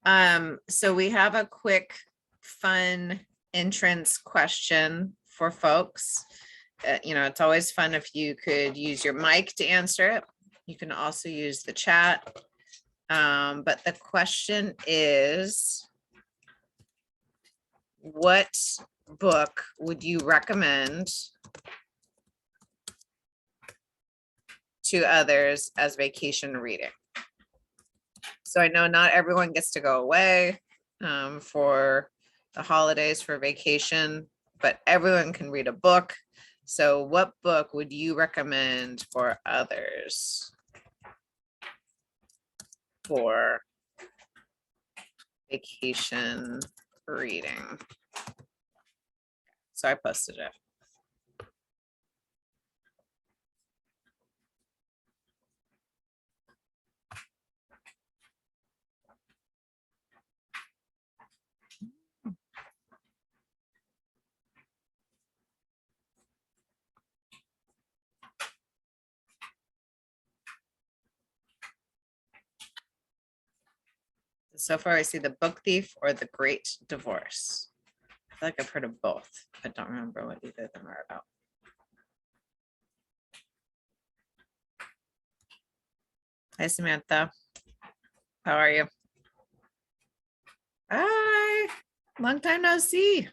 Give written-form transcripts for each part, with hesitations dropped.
So we have a quick, fun entrance question for folks. It's always fun if you could use your mic to answer it. You can also use the chat. But the question is, what book would you recommend to others as vacation reading? So I know not everyone gets to go away for the holidays for vacation, but everyone can read a book. So what book would you recommend for others for vacation reading? So I posted it. So far, I see The Book Thief or The Great Divorce. I feel like I've heard of both. I don't remember what either of them are about. Hi, Samantha. How are you? Hi. Long time no see.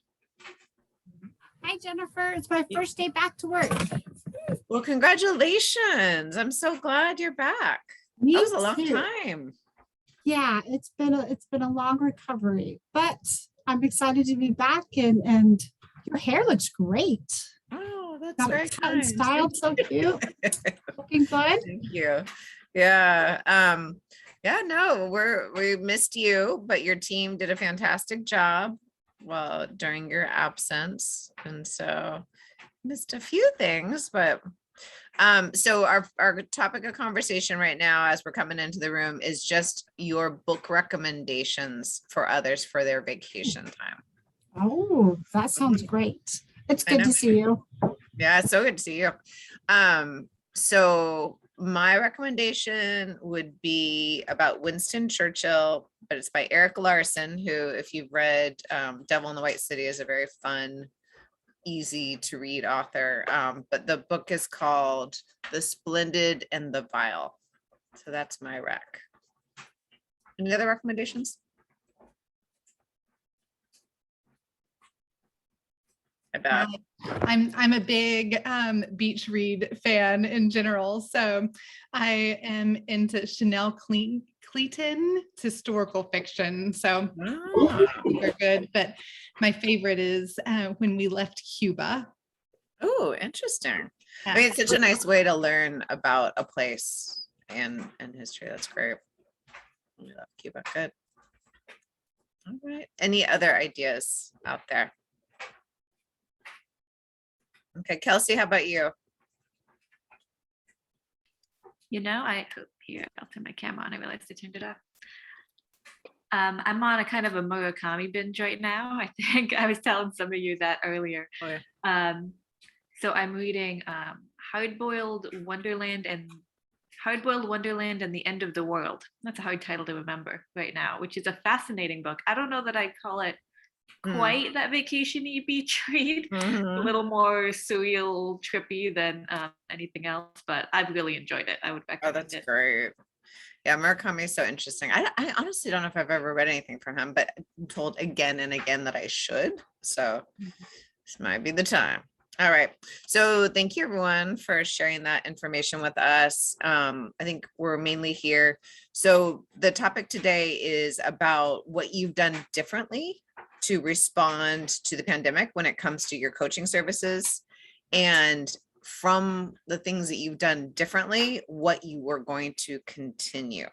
Hi, Jennifer. It's my first day back to work. Well, congratulations. I'm so glad you're back. Me That was a long too. time. Yeah, it's been a long recovery, but I'm excited to be back and your hair looks great. Oh, that's Got very it cut and kind. styled so cute. Looking good. Thank you. Yeah. Yeah, no, we missed you, but your team did a fantastic job during your absence. And so missed a few things, but so our topic of conversation right now as we're coming into the room is just your book recommendations for others for their vacation time. Oh, that sounds great. It's good to see you. Yeah, it's so good to see you. So my recommendation would be about Winston Churchill, but it's by Eric Larson, who, if you've read Devil in the White City, is a very fun, easy to read author. But the book is called The Splendid and the Vile. So that's my rec. Any other recommendations? I bet. I'm a big beach read fan in general. So I am into Chanel Clayton's historical fiction. So they're good. But my favorite is When We Left Cuba. Oh, interesting. I mean, it's such a nice way to learn about a place and history. That's great. We love Cuba. Good. All right. Any other ideas out there? Okay, Kelsey, how about you? Here, I'll turn my camera on. I realized I turned it off. I'm on a kind of a Murakami binge right now. I think I was telling some of you that earlier. Oh, yeah. So I'm reading Hard-Boiled Wonderland and the End of the World. That's a hard title to remember right now, which is a fascinating book. I don't know that I'd call it quite that vacation-y beach read. A little more surreal, trippy than anything else, but I've really enjoyed it. I would recommend it. Oh, that's great. Yeah, Murakami is so interesting. I honestly don't know if I've ever read anything from him, but I'm told again and again that I should. So this might be the time. All right. So thank you everyone for sharing that information with us. I think we're mainly here. So the topic today is about what you've done differently to respond to the pandemic when it comes to your coaching services, and from the things that you've done differently, what you were going to continue.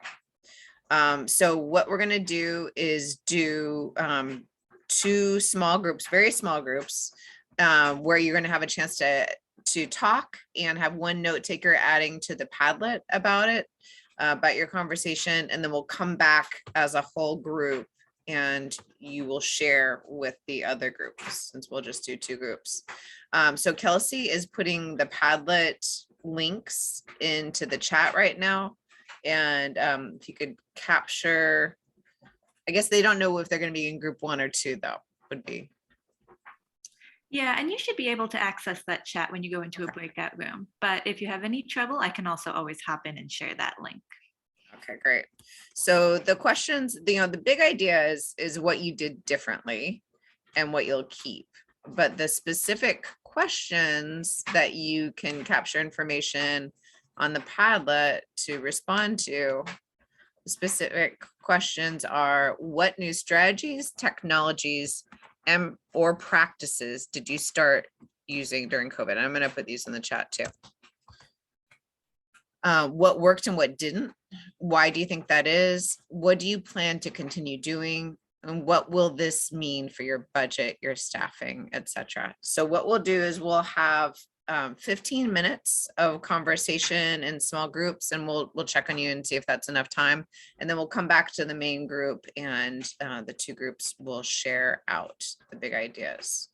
So what we're going to do is do 2 small groups, very small groups, where you're going to have a chance to talk and have one note taker adding to the Padlet about it, about your conversation, and then we'll come back as a whole group and you will share with the other groups, since we'll just do 2 groups. So Kelsey is putting the Padlet links into the chat right now. And if you could capture I guess they don't know if they're going to be in group 1 or 2 though, would be. Yeah, and you should be able to access that chat when you go into a breakout room. But if you have any trouble, I can also always hop in and share that link. Okay, great. So the questions, the big idea is what you did differently and what you'll keep. But the specific questions that you can capture information on the Padlet to respond to, specific questions are: what new strategies, technologies, and or practices did you start using during COVID? I'm going to put these in the chat too. What worked and what didn't? Why do you think that is? What do you plan to continue doing? And what will this mean for your budget, your staffing, etc.? So what we'll do is we'll have 15 minutes of conversation in small groups, and we'll check on you and see if that's enough time. And then we'll come back to the main group, and the 2 groups will share out the big ideas.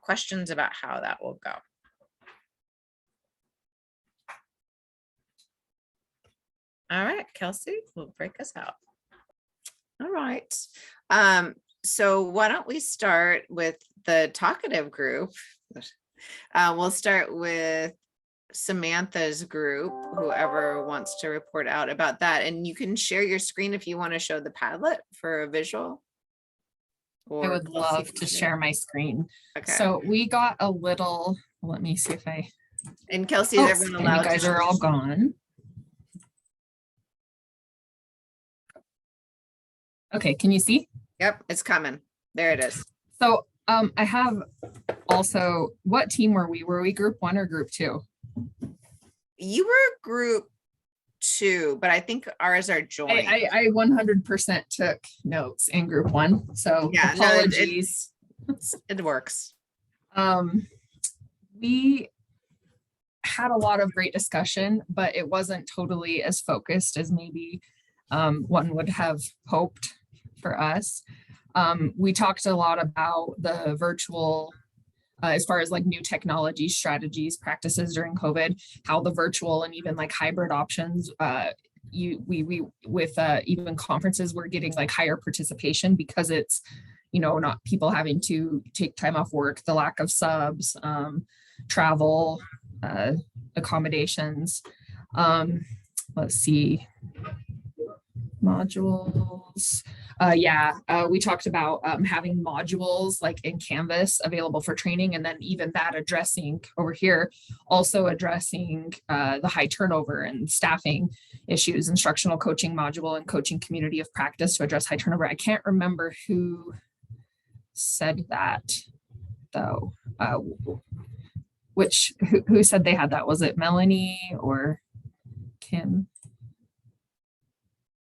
Questions about how that will go? All right, Kelsey will break us out. All right. So why don't we start with the talkative group? We'll start with Samantha's group, whoever wants to report out about that. And you can share your screen if you want to show the Padlet for a visual. I would love to share my screen. Okay. So we got a little, let me see if I, And Kelsey, is everyone and allowed? you guys are all gone. Okay, can you see? Yep, it's coming. There it is. So I have also, what team were we? Were we group 1 or group 2? You were group 2, but I think ours are joint. I 100% took notes in group 1. So Yeah, no, apologies. it works. We had a lot of great discussion, but it wasn't totally as focused as maybe one would have hoped for us. We talked a lot about the virtual, as far as like new technology strategies, practices during COVID, how the virtual and even like hybrid options, we with even conferences, we're getting like higher participation because it's, not people having to take time off work, the lack of subs, travel, accommodations. Let's see. Modules. We talked about having modules like in Canvas available for training, and then even that addressing over here, also addressing the high turnover and staffing issues, instructional coaching module and coaching community of practice to address high turnover. I can't remember who said that though. Who said they had that? Was it Melanie or Kim?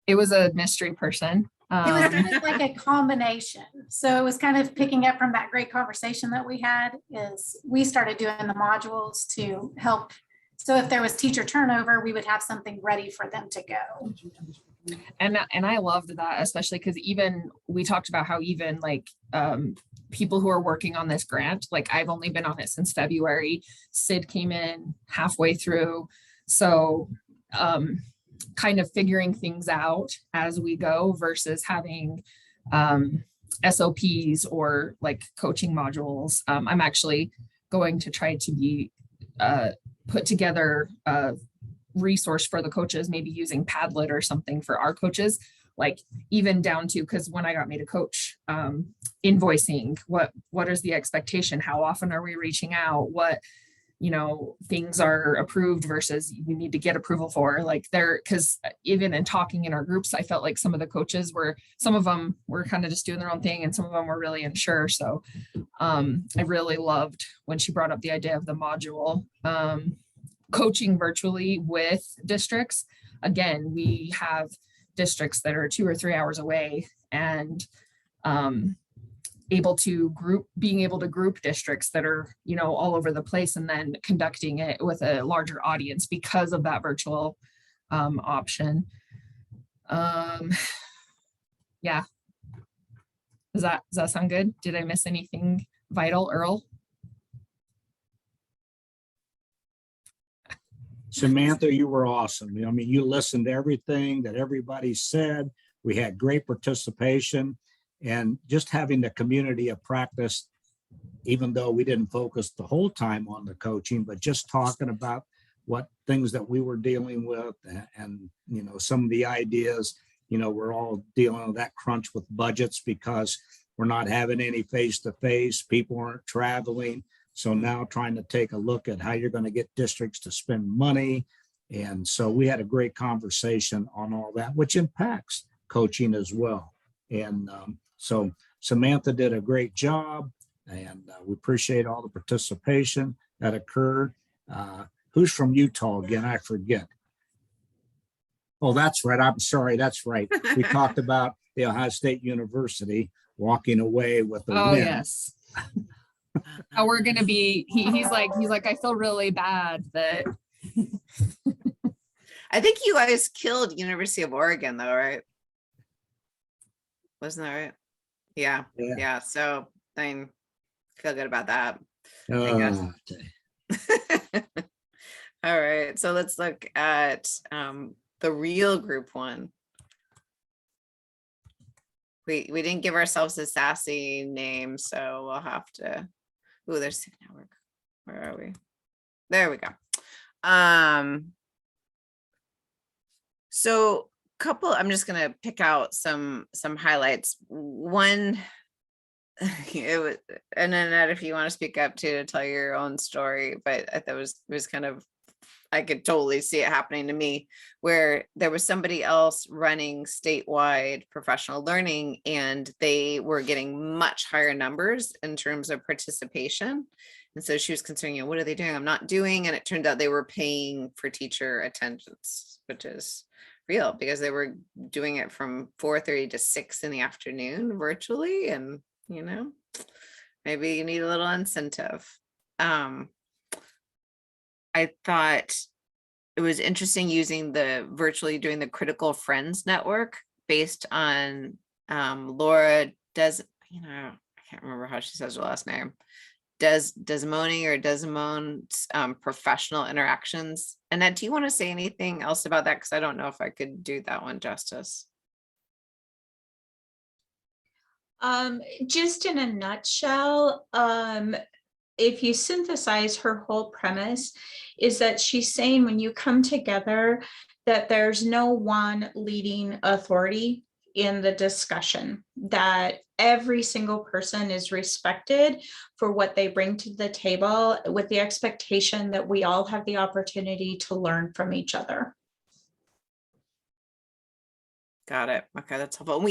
It was a mystery person. It was kind of like a combination. So it was kind of picking up from that great conversation that we had. Is we started doing the modules to help. So if there was teacher turnover, we would have something ready for them to go. And I loved that, especially because even we talked about how even like people who are working on this grant, like I've only been on it since February. Sid came in halfway through. So kind of figuring things out as we go versus having SOPs or like coaching modules. I'm actually going to try to be put together a resource for the coaches, maybe using Padlet or something for our coaches, like even down to, because when I got made a coach, invoicing, what is the expectation? How often are we reaching out? What things are approved versus you need to get approval for, like there, because even in talking in our groups, I felt like some of the coaches some of them were kind of just doing their own thing and some of them were really unsure. So I really loved when she brought up the idea of the module. Coaching virtually with districts. Again, we have districts that are 2 or 3 hours away, and being able to group districts that are, all over the place, and then conducting it with a larger audience because of that virtual option. Yeah. Does that sound good? Did I miss anything vital, Earl? Samantha, you were awesome. I mean, you listened to everything that everybody said. We had great participation, and just having the community of practice, even though we didn't focus the whole time on the coaching, but just talking about what things that we were dealing with, and some of the ideas. We're all dealing with that crunch with budgets because we're not having any face-to-face, people aren't traveling. So now trying to take a look at how you're going to get districts to spend money. And so we had a great conversation on all that, which impacts coaching as well. And so Samantha did a great job, and we appreciate all the participation that occurred. Who's from Utah again? I forget. Oh, that's right. I'm sorry. That's right. We talked about the Ohio State University walking away with a Oh, win. yes. How we're gonna be, he's like, I feel really bad that I think you guys killed University of Oregon though, right? Wasn't that right? Yeah. Yeah. Yeah. So I feel good about that. I guess. All right. So let's look at the real group one. We didn't give ourselves a sassy name, so we'll have to. Ooh, there's Civic Network. Where are we? There we go. So I'm just gonna pick out some highlights. One, it was, and Annette, if you want to speak up too, to tell your own story, but I thought it was kind of, I could totally see it happening to me, where there was somebody else running statewide professional learning and they were getting much higher numbers in terms of participation. And so she was considering, what are they doing? I'm not doing. And it turned out they were paying for teacher attendance, which is real because they were doing it from 4:30 to 6 in the afternoon virtually. And, maybe you need a little incentive. I thought it was interesting using virtually doing the Critical Friends Network based on Laura I can't remember how she says her last name. Desimone's professional interactions. Annette, do you want to say anything else about that? Because I don't know if I could do that one justice. Just in a nutshell, if you synthesize her whole premise, is that she's saying when you come together, that there's no one leading authority in the discussion, that every single person is respected for what they bring to the table, with the expectation that we all have the opportunity to learn from each other. Got it. Okay, that's helpful.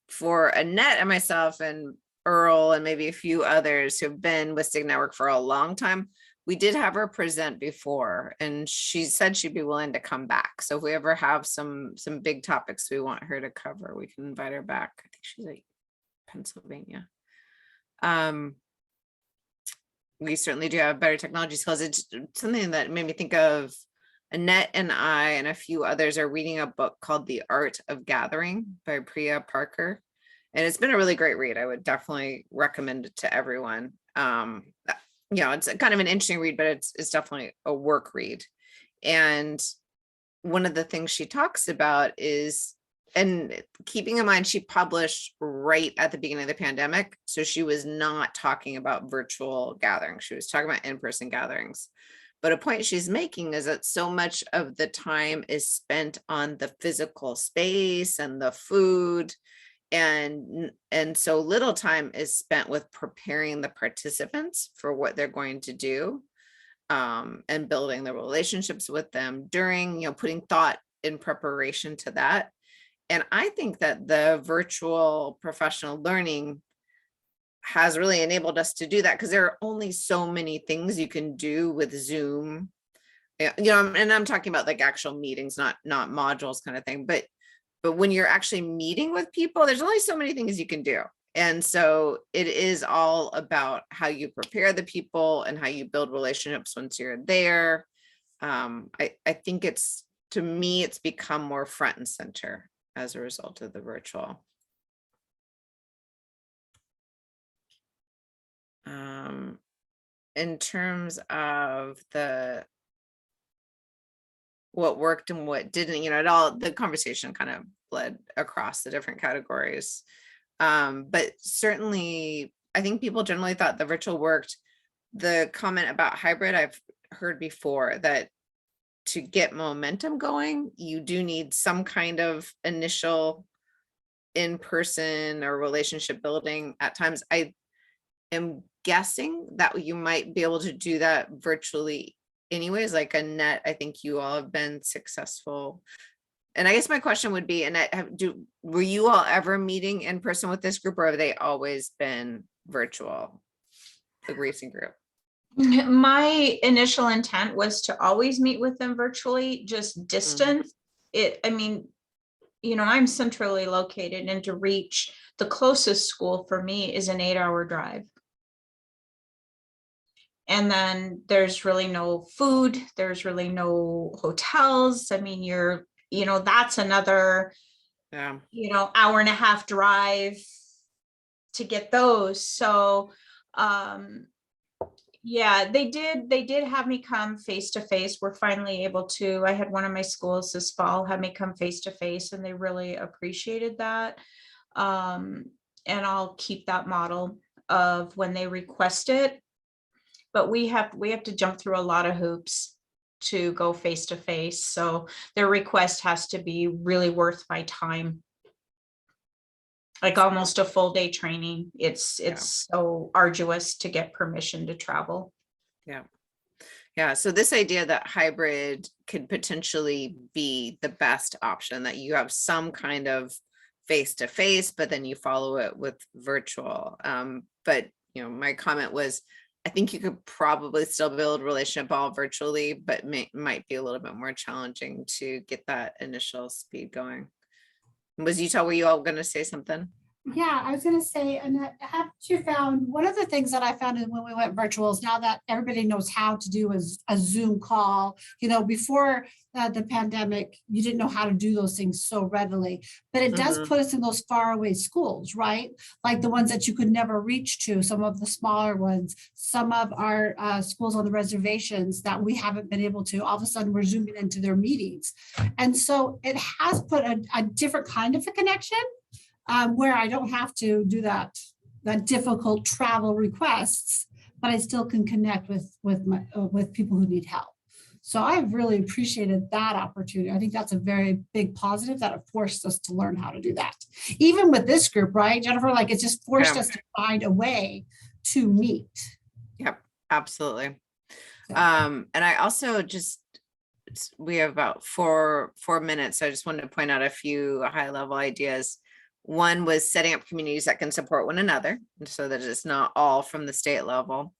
For Annette and myself and Earl and maybe a few others who have been with Sig Network for a long time, we did have her present before, and she said she'd be willing to come back. So if we ever have some big topics we want her to cover, we can invite her back. I think she's like Pennsylvania. We certainly do have better technology skills. It's something that made me think of Annette and I and a few others are reading a book called The Art of Gathering by Priya Parker. And it's been a really great read. I would definitely recommend it to everyone. It's kind of an interesting read, but it's definitely a work read. And one of the things she talks about is, and keeping in mind, she published right at the beginning of the pandemic. So she was not talking about virtual gatherings. She was talking about in-person gatherings. But a point she's making is that so much of the time is spent on the physical space and the food. And so little time is spent with preparing the participants for what they're going to do, and building the relationships with them during, putting thought in preparation to that. And I think that the virtual professional learning has really enabled us to do that, because there are only so many things you can do with Zoom. And I'm talking about like actual meetings, not modules kind of thing, but when you're actually meeting with people, there's only so many things you can do. And so it is all about how you prepare the people and how you build relationships once you're there. I think to me, it's become more front and center as a result of the virtual. In terms of what worked and what didn't, the conversation kind of bled across the different categories. But certainly, I think people generally thought the virtual worked. The comment about hybrid, I've heard before that to get momentum going, you do need some kind of initial in-person or relationship building at times. I am guessing that you might be able to do that virtually anyways, like Annette, I think you all have been successful. And I guess my question would be, Annette, were you all ever meeting in person with this group, or have they always been virtual? The racing group. My initial intent was to always meet with them virtually, just distance. I mean, I'm centrally located, and to reach the closest school for me is an 8-hour drive. And then there's really no food, there's really no hotels. I mean, that's another, hour and a half drive to get those. So, yeah, they did have me come face to face. We're finally able to. I had one of my schools this fall have me come face to face, and they really appreciated that. And I'll keep that model of when they request it. But we have to jump through a lot of hoops to go face to face. So their request has to be really worth my time. Like almost a full day training. It's so arduous to get permission to travel. Yeah. So this idea that hybrid could potentially be the best option, that you have some kind of face-to-face, but then you follow it with virtual. But my comment was, I think you could probably still build relationship all virtually, but might be a little bit more challenging to get that initial speed going. Was Utah, were you all going to say something? Yeah, I was going to say, Annette, haven't you found one of the things that I found is when we went virtual is now that everybody knows how to do a Zoom call. Before the pandemic, you didn't know how to do those things so readily, but it does put us in those faraway schools, right? Like the ones that you could never reach to, some of the smaller ones, some of our schools on the reservations that we haven't been able to. All of a sudden, we're zooming into their meetings. And so it has put a different kind of a connection. Where I don't have to do that difficult travel requests, but I still can connect with people who need help. So I've really appreciated that opportunity. I think that's a very big positive that it forced us to learn how to do that. Even with this group, right, Jennifer? Like it just forced us to find a way to meet. Yep, absolutely. So. And I also we have about four minutes. So I just wanted to point out a few high level ideas. One was setting up communities that can support one another so that it's not all from the state level.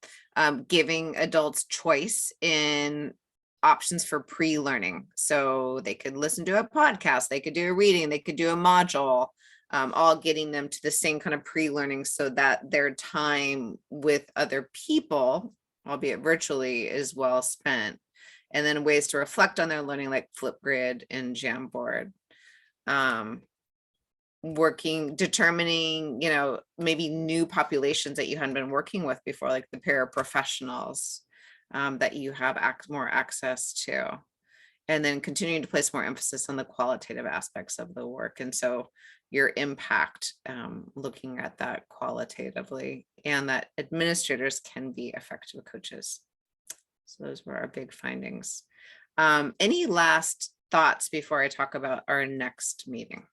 Giving adults choice in options for pre-learning. So they could listen to a podcast, they could do a reading, they could do a module, all getting them to the same kind of pre-learning so that their time with other people, albeit virtually, is well spent. And then ways to reflect on their learning like Flipgrid and Jamboard. Determining, maybe new populations that you hadn't been working with before, like the paraprofessionals that you have more access to, and then continuing to place more emphasis on the qualitative aspects of the work. And so your impact, looking at that qualitatively, and that administrators can be effective coaches. So those were our big findings. Any last thoughts before I talk about our next meeting?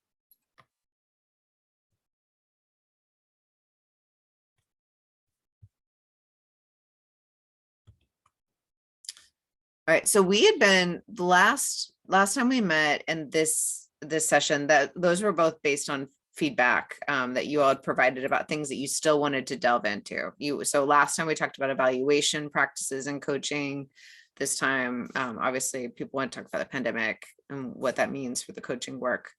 All right, so we had been the last time we met in this session, that those were both based on feedback that you all had provided about things that you still wanted to delve into. So last time we talked about evaluation practices and coaching. This time, obviously, people want to talk about the pandemic and what that means for the coaching work.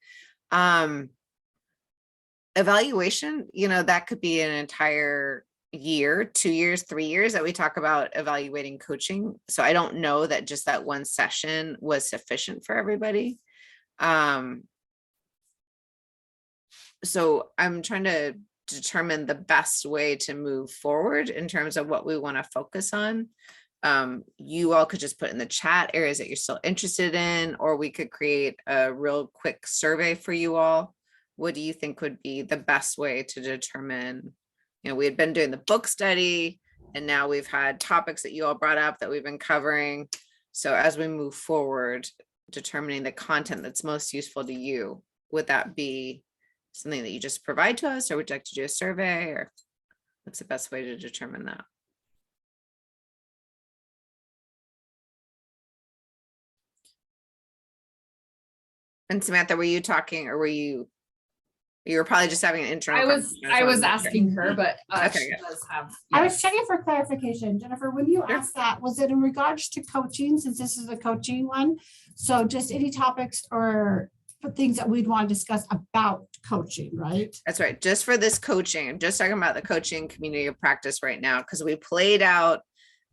Evaluation, that could be an entire year, 2 years, 3 years that we talk about evaluating coaching. So I don't know that just that one session was sufficient for everybody. So I'm trying to determine the best way to move forward in terms of what we want to focus on. you all could just put in the chat areas that you're still interested in, or we could create a real quick survey for you all. What do you think would be the best way to determine, we had been doing the book study, and now we've had topics that you all brought up that we've been covering. So as we move forward, determining the content that's most useful to you, would that be something that you just provide to us, or would you like to do a survey, or what's the best way to determine that? And Samantha, were you talking, or you were probably just having an internal? I was conversation. I just wanted to make sure. asking her, but Okay, she good. does have. I was yes. checking for clarification. Jennifer, when you Sure. asked that, was it in regards to coaching, since this is a coaching one? So just any topics or things that we'd want to discuss about coaching, right? That's right. Just for this coaching, I'm just talking about the coaching community of practice right now, because we played out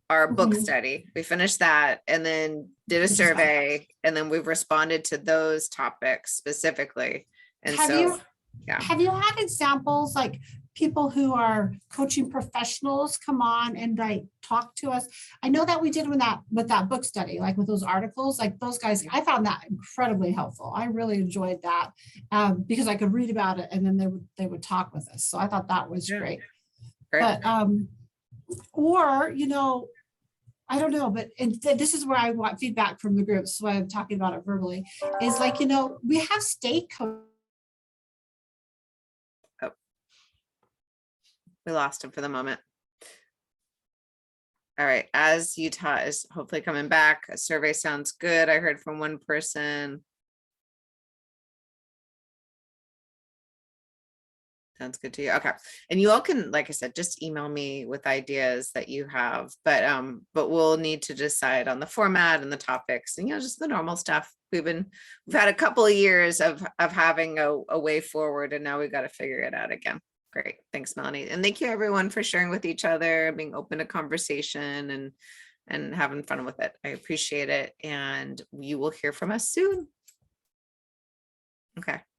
our book Mhm. study. We finished that and then did a Which is fine. survey, and then we've responded to those topics specifically. And Have so, you, yeah. have you had examples like people who are coaching professionals come on and like talk to us? I know that we did with that book study, like with those articles, like those guys, I found that incredibly helpful. I really enjoyed that because I could read about it and then they would talk with us. So I thought that was Yeah. great. Great. But or I don't know, but this is where I want feedback from the groups. So I'm talking about it verbally. Is like, we have state coach. We lost him for the moment. All right, as Utah is hopefully coming back, a survey sounds good. I heard from one person. Sounds good to you. Okay. And you all can, like I said, just email me with ideas that you have, but we'll need to decide on the format and the topics and, just the normal stuff. We've had a couple of years of having a way forward, and now we've got to figure it out again. Great. Thanks, Melanie. And thank you everyone for sharing with each other, being open to conversation and having fun with it. I appreciate it. And you will hear from us soon. Okay.